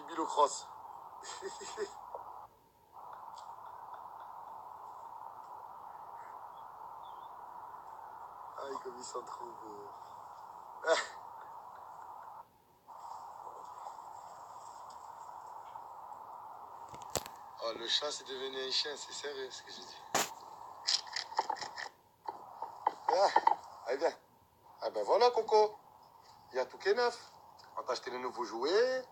Bobby le cross. Aïe, comme ils sont trop beaux. Oh, le chat, c'est devenu un chien, c'est sérieux ce que j'ai dit. Ah, allez, viens. Ah ben voilà, Coco. Il y a tout qui est neuf. On t'a acheté les nouveaux jouets.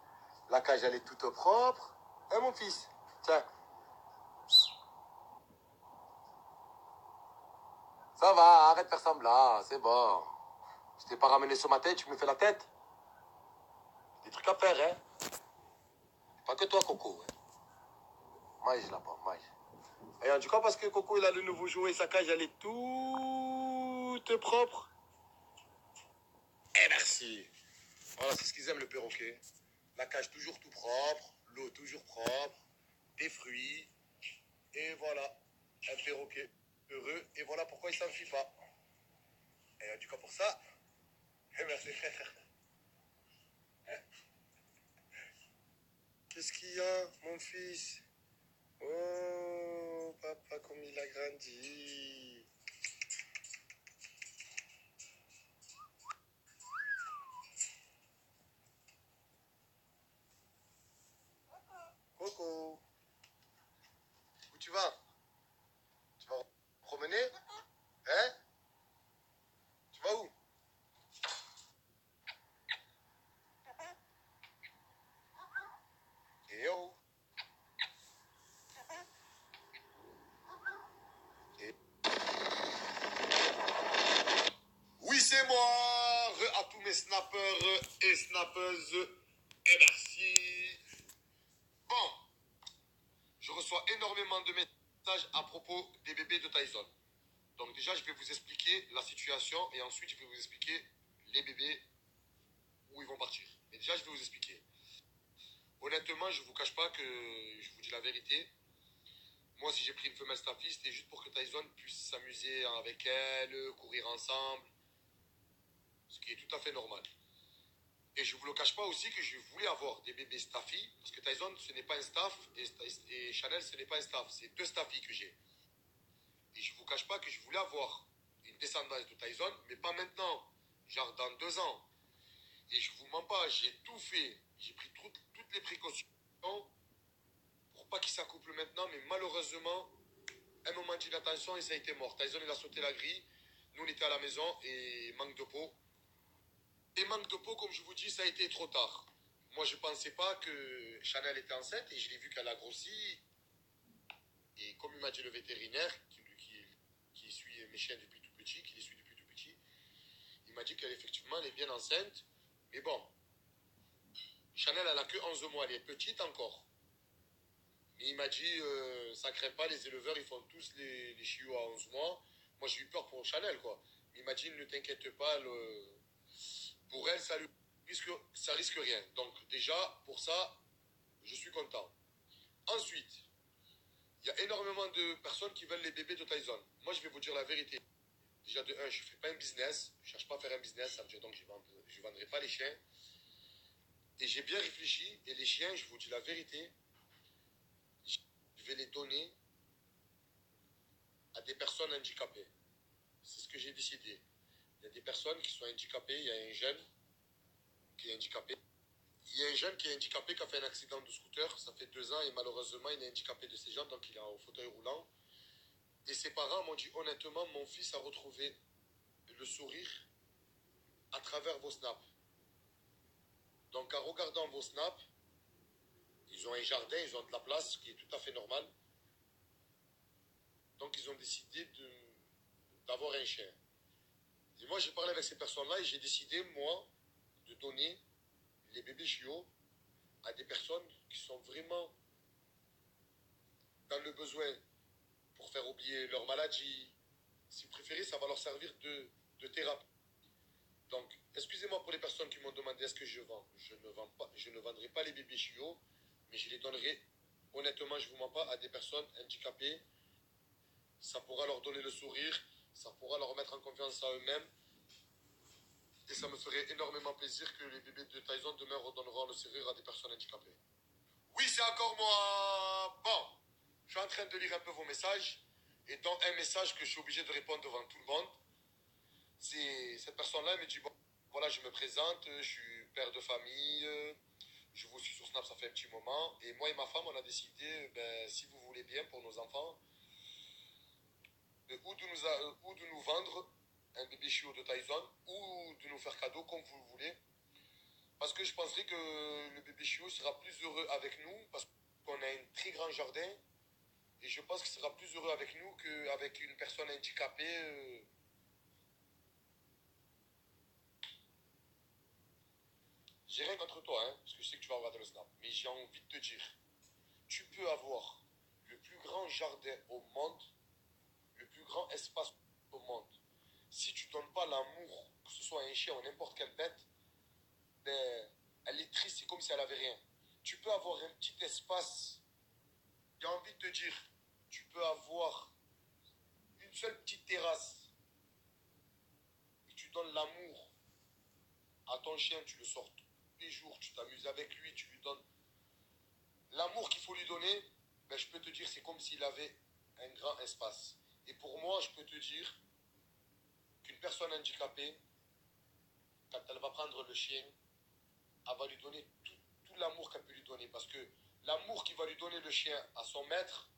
La cage, elle est toute propre. Hein, mon fils? Tiens. Ça va, arrête de faire semblant, c'est bon. Je t'ai pas ramené sur ma tête, tu me fais la tête. Des trucs à faire, hein. Pas que toi, Coco. Hein. Mange là-bas, mange. Et en tout cas, parce que Coco, il a le nouveau jouet, sa cage, elle est toute propre. Eh merci. Voilà, c'est ce qu'ils aiment, le perroquet. La cage toujours tout propre, l'eau toujours propre, des fruits. Et voilà, un perroquet heureux. Et voilà pourquoi il s'enfuit pas. Et en tout cas, pour ça, eh merci. Qu'est-ce qu'il y a, mon fils? Oh, papa, comme il a grandi. Coco, où tu vas? Tu vas promener? Hein? Tu vas où? Et oh. Et... Oui, c'est moi. À tous mes snappers et snappeuses. Et merci. Bon, je reçois énormément de messages à propos des bébés de Tyson. Donc déjà, je vais vous expliquer la situation et ensuite, je vais vous expliquer les bébés où ils vont partir. Mais déjà, je vais vous expliquer. Honnêtement, je ne vous cache pas que je vous dis la vérité. Moi, si j'ai pris une femelle staffie, c'était juste pour que Tyson puisse s'amuser avec elle, courir ensemble, ce qui est tout à fait normal. Et je ne vous le cache pas aussi que je voulais avoir des bébés staffy, parce que Tyson, ce n'est pas un staff, et Chanel, ce n'est pas un staff. C'est deux staffy que j'ai. Et je ne vous cache pas que je voulais avoir une descendance de Tyson, mais pas maintenant, genre dans 2 ans. Et je vous mens pas, j'ai tout fait. J'ai pris toutes les précautions pour pas qu'il s'accouple maintenant, mais malheureusement, un moment d'inattention et ça a été mort. Tyson, il a sauté la grille. Nous, on était à la maison et manque de peau. Et manque de peau, comme je vous dis, ça a été trop tard. Moi, je pensais pas que Chanel était enceinte et je l'ai vu qu'elle a grossi. Et comme il m'a dit le vétérinaire, qui suit mes chiens depuis tout petit, qui les suit depuis tout petit, il m'a dit qu'elle effectivement elle est bien enceinte. Mais bon, Chanel, elle a que 11 mois, elle est petite encore. Mais il m'a dit, ça craint pas, les éleveurs, ils font tous les chiots à 11 mois. Moi, j'ai eu peur pour Chanel, quoi. Mais il m'a dit, ne t'inquiète pas, pour elle, ça risque rien. Donc, déjà, pour ça, je suis content. Ensuite, il y a énormément de personnes qui veulent les bébés de Tyson. Moi, je vais vous dire la vérité. Déjà, de un, je ne fais pas un business. Je ne cherche pas à faire un business. Ça veut dire donc je ne vendrai pas les chiens. Et j'ai bien réfléchi. Et les chiens, je vous dis la vérité, je vais les donner à des personnes handicapées. C'est ce que j'ai décidé. Il y a des personnes qui sont handicapées. Il y a un jeune qui est handicapé. Il y a un jeune qui est handicapé qui a fait un accident de scooter. Ça fait 2 ans et malheureusement, il est handicapé de ses jambes. Donc, il est au fauteuil roulant. Et ses parents m'ont dit honnêtement, mon fils a retrouvé le sourire à travers vos snaps. Donc en regardant vos snaps, ils ont un jardin, ils ont de la place, ce qui est tout à fait normal. Donc ils ont décidé d'avoir un chien. Et moi j'ai parlé avec ces personnes-là et j'ai décidé, moi, de donner les bébés chiots à des personnes qui sont vraiment dans le besoin pour faire oublier leur maladie. Si vous préférez, ça va leur servir de thérapie. Donc, excusez-moi pour les personnes qui m'ont demandé est-ce que je vends. Je ne vendrai pas les bébés chiots, mais je les donnerai, honnêtement, je ne vous mens pas, à des personnes handicapées. Ça pourra leur donner le sourire, ça pourra leur remettre en confiance en eux-mêmes. Et ça me ferait énormément plaisir que les bébés de Tyson demain redonneront le sourire à des personnes handicapées. Oui, c'est encore moi. Bon, je suis en train de lire un peu vos messages. Et dans un message que je suis obligé de répondre devant tout le monde, c'est cette personne-là elle me dit, bon, voilà, je me présente, je suis père de famille, je vous suis sur Snap, ça fait un petit moment. Et moi et ma femme, on a décidé, ben, si vous voulez bien pour nos enfants, ou de nous vendre un bébé chiot de Tyson, ou de nous faire cadeau comme vous le voulez. Parce que je penserais que le bébé chiot sera plus heureux avec nous, parce qu'on a un très grand jardin. Et je pense qu'il sera plus heureux avec nous qu'avec une personne handicapée. J'ai rien contre toi, hein, parce que je sais que tu vas regarder le snap. Mais j'ai envie de te dire, tu peux avoir le plus grand jardin au monde, le plus grand espace au monde. Si tu donnes pas l'amour, que ce soit un chien ou n'importe quelle bête, ben, elle est triste, c'est comme si elle avait rien. Tu peux avoir un petit espace. J'ai envie de te dire, tu peux avoir une seule petite terrasse et tu donnes l'amour à ton chien, tu le sors tous les jours, tu t'amuses avec lui, tu lui donnes l'amour qu'il faut lui donner, ben, je peux te dire, c'est comme s'il avait un grand espace. Et pour moi, je peux te dire qu'une personne handicapée, quand elle va prendre le chien, elle va lui donner tout l'amour qu'elle peut lui donner. Parce que l'amour qu'il va lui donner le chien à son maître,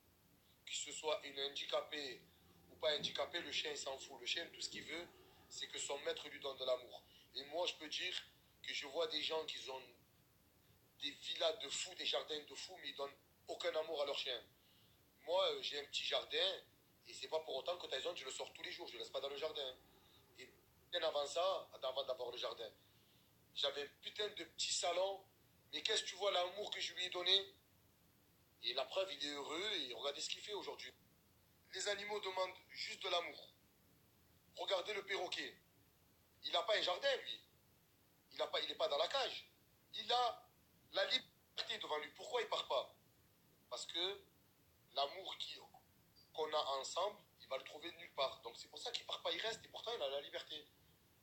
que ce soit une handicapée ou pas handicapée, le chien il s'en fout. Le chien, tout ce qu'il veut, c'est que son maître lui donne de l'amour. Et moi, je peux dire que je vois des gens qui ont des villas de fous, des jardins de fous, mais ils donnent aucun amour à leur chien. Moi, j'ai un petit jardin, et c'est pas pour autant que Tyson, je le sors tous les jours, je le laisse pas dans le jardin. Et bien avant ça, avant d'avoir le jardin, j'avais un putain de petit salon, mais qu'est-ce que tu vois l'amour que je lui ai donné? Et la preuve, il est heureux, et regardez ce qu'il fait aujourd'hui. Les animaux demandent juste de l'amour. Regardez le perroquet. Il n'a pas un jardin, lui. Il n'est pas dans la cage. Il a la liberté devant lui. Pourquoi il ne part pas? Parce que l'amour qu'on a ensemble, il va le trouver nulle part. Donc c'est pour ça qu'il ne part pas, il reste. Et pourtant, il a la liberté.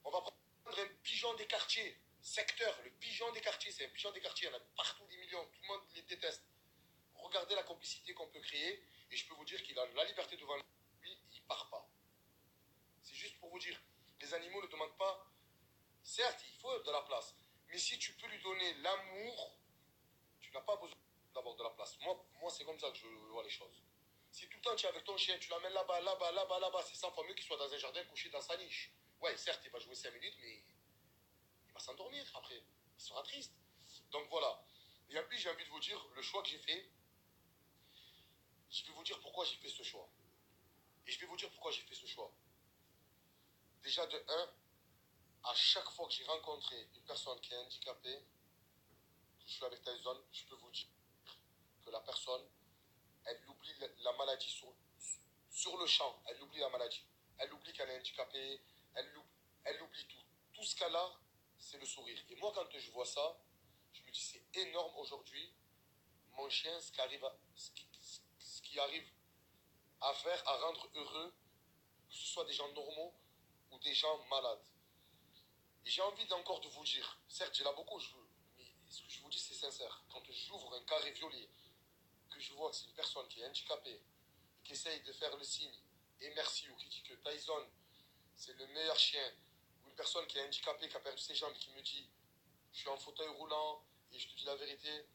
On va prendre un pigeon des quartiers. Secteur, le pigeon des quartiers. C'est un pigeon des quartiers. Il y en a partout des millions. Tout le monde les déteste. Regardez la complicité qu'on peut créer. Et je peux vous dire qu'il a la liberté devant lui. Il ne part pas. C'est juste pour vous dire. Les animaux ne demandent pas. Certes, il faut de la place. Mais si tu peux lui donner l'amour, tu n'as pas besoin d'avoir de la place. Moi c'est comme ça que je vois les choses. Si tout le temps tu es avec ton chien, tu l'amènes là-bas, là-bas, là-bas, là-bas, c'est 100 fois mieux qu'il soit dans un jardin couché dans sa niche. Ouais, certes, il va jouer 5 minutes, mais il va s'endormir après. Il sera triste. Donc voilà. Et en plus, j'ai envie de vous dire, le choix que j'ai fait, je vais vous dire pourquoi j'ai fait ce choix. Et je vais vous dire pourquoi j'ai fait ce choix. Déjà, de un, à chaque fois que j'ai rencontré une personne qui est handicapée, que je suis avec Tyson, je peux vous dire que la personne, elle oublie la maladie sur le champ. Elle oublie la maladie. Elle oublie qu'elle est handicapée. Elle oublie tout. Tout ce qu'elle a, c'est le sourire. Et moi, quand je vois ça, je me dis, c'est énorme aujourd'hui, mon chien, ce qui arrive à faire, à rendre heureux, que ce soit des gens normaux ou des gens malades. Et j'ai envie encore de vous dire, certes, j'ai là beaucoup, mais ce que je vous dis, c'est sincère. Quand j'ouvre un carré violet, que je vois que c'est une personne qui est handicapée, et qui essaye de faire le signe, et merci, ou qui dit que Tyson, c'est le meilleur chien, ou une personne qui est handicapée, qui a perdu ses jambes, et qui me dit, je suis en fauteuil roulant, et je te dis la vérité,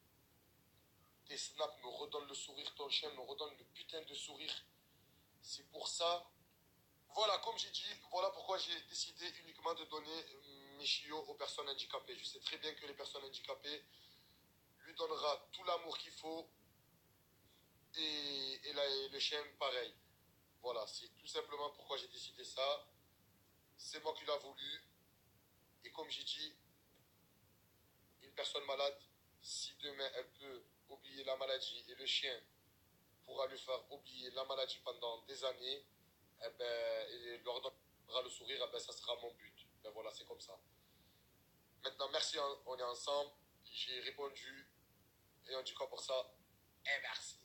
tes snaps me redonnent le sourire, ton chien me redonne le putain de sourire. C'est pour ça. Voilà, comme j'ai dit, voilà pourquoi j'ai décidé uniquement de donner mes chiots aux personnes handicapées. Je sais très bien que les personnes handicapées lui donnera tout l'amour qu'il faut et le chien pareil. Voilà, c'est tout simplement pourquoi j'ai décidé ça. C'est moi qui l'a voulu. Et comme j'ai dit, une personne malade, si demain elle peut oublier la maladie et le chien pourra lui faire oublier la maladie pendant des années, eh ben, et leur donnera le sourire, eh ben, ça sera mon but. Ben voilà, c'est comme ça. Maintenant, merci, on est ensemble. J'ai répondu et on dit quoi pour ça? Eh merci.